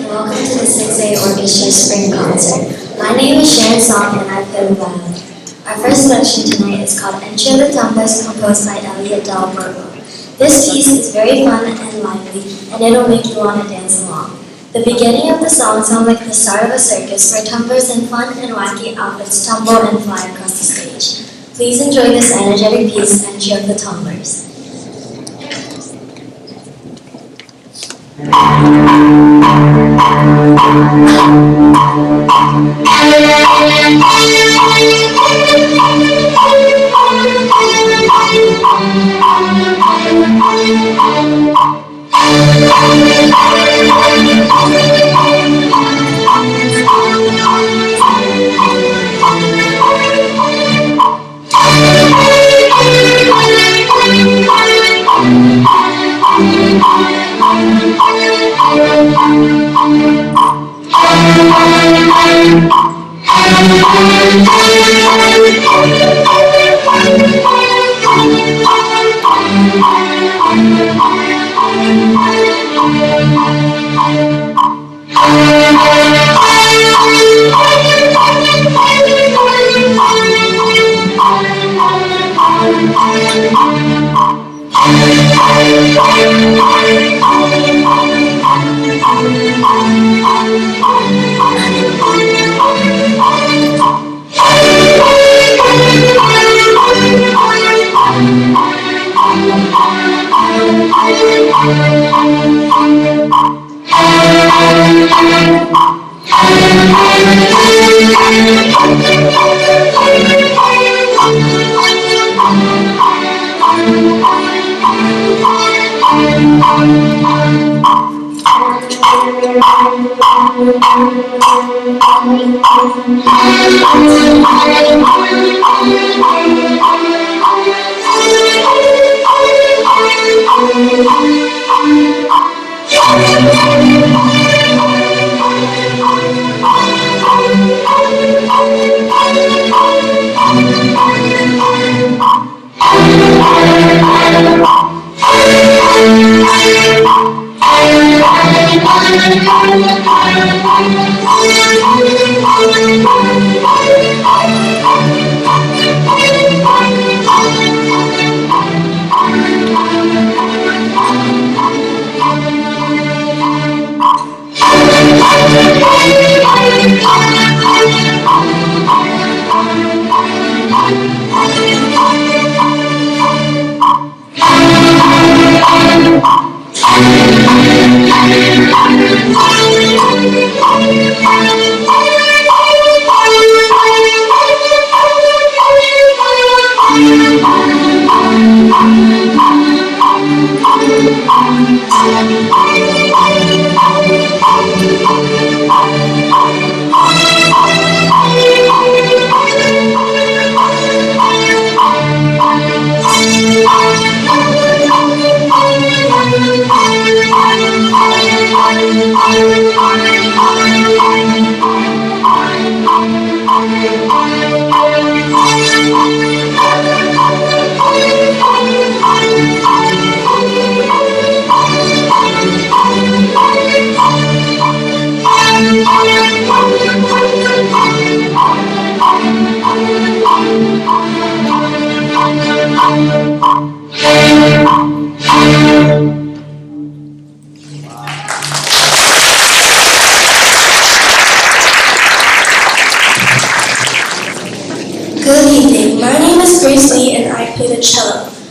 welcome to the 6A Orchestra Spring Concert. My name is Sharon Song and I play the violin. Our first selection tonight is called Entry of the Tumblers, composed by Elliot Dalbergo. This piece is very fun and lively, and it'll make you want to dance along. The beginning of the song sounds like the start of a circus where tumblers in fun and wacky outfits tumble and fly across the stage. Please enjoy this energetic piece, Entry of the Tumblers.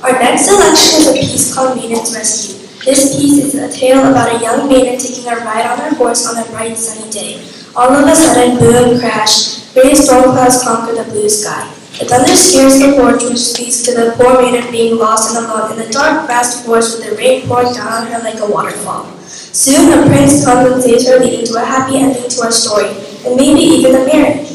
Our next selection is a piece called Maiden's Rescue. This piece is a tale about a young maiden taking a ride on her horse on a bright sunny day. All of a sudden, boom, crash, great storm clouds conquer the blue sky. The thunder scares the porch, which speaks to the poor maiden being lost and alone in the dark, vast forest with the rain pouring down on her like a waterfall. Soon, a prince comes and saves her, leading to a happy ending to our story, and maybe even a marriage.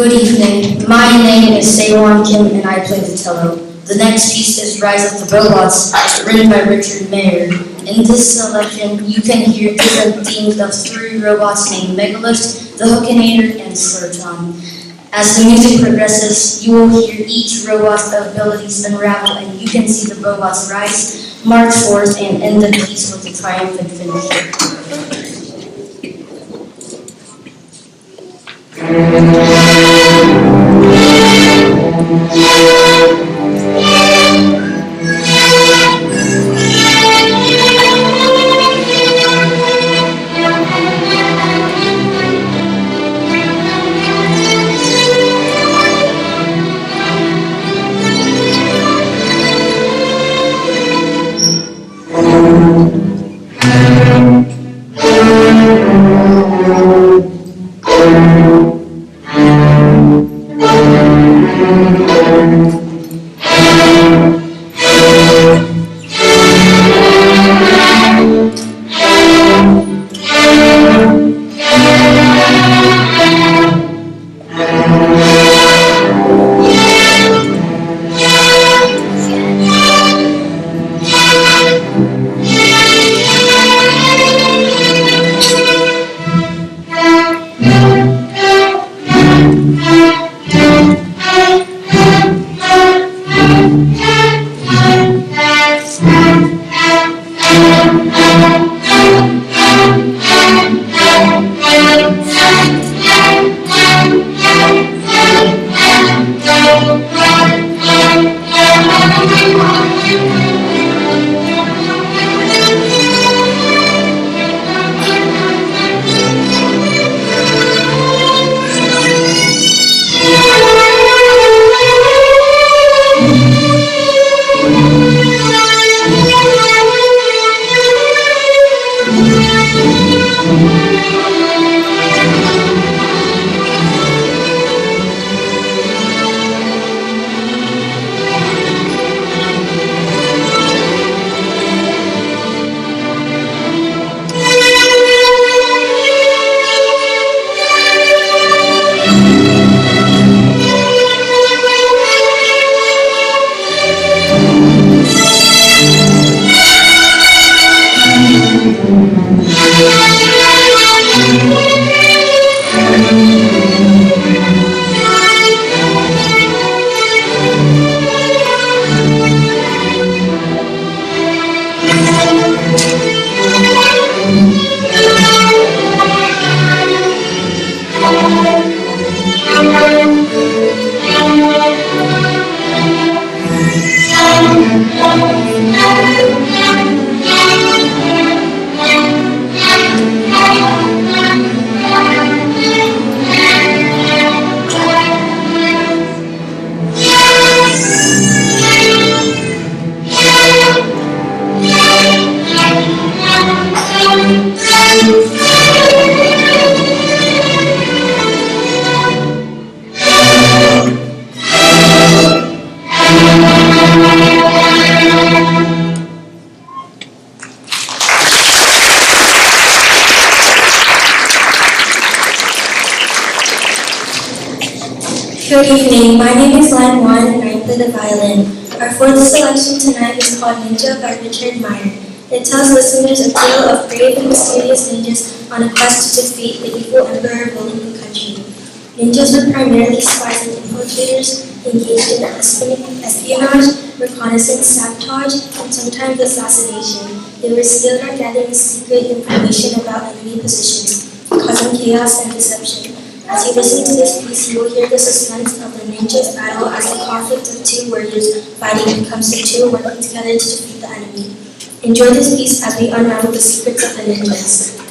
Good evening. My name is Saewon Kim and I play the cello. The next piece is Rise of the Robots, written by Richard Mayer. In this selection, you can hear different themes of three robots named Megalith, the Hookinator, and Slurton. As the music progresses, you will hear each robot's abilities unravel and you can see the robots rise, march forth, and end the piece with a triumphant finish. Good evening. My name is Lan Wan and I play the violin. Our fourth selection tonight is called Ninja by Richard Meyer. It tells listeners a tale of brave and mysterious ninjas on a quest to defeat the evil emperor ruling the country. Ninjas were primarily spies and infiltrators engaged in espionage, reconnaissance, sabotage, and sometimes assassination. They were skilled at gathering secret information about enemy positions, causing chaos and deception. As you listen to this piece, you will hear the suspense of the ninjas' battle as the conflict of two warriors fighting becomes the two working together to defeat the enemy. Enjoy this piece as we unravel the secrets of the ninjas.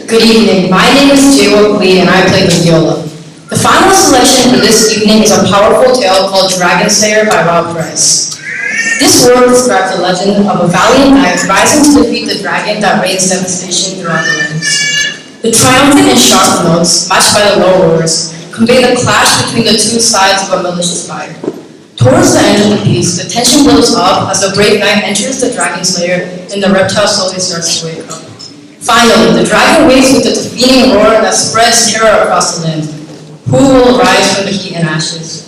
Good evening. My name is J.W. Lee and I play the viola. The final selection for this evening is a powerful tale called Dragon Slayer by Rob Price. This work describes the legend of a valiant knight rising to defeat the dragon that rains devastation throughout the lands. The triumphant and sharp notes, matched by the low roars, convey the clash between the two sides of a malicious fire. Towards the end of the piece, the tension builds up as the brave knight enters the dragon's lair and the reptile slowly starts to wake up. Finally, the dragon wakes with a defeating roar that spreads terror across the land. Who will rise from the heat and ashes?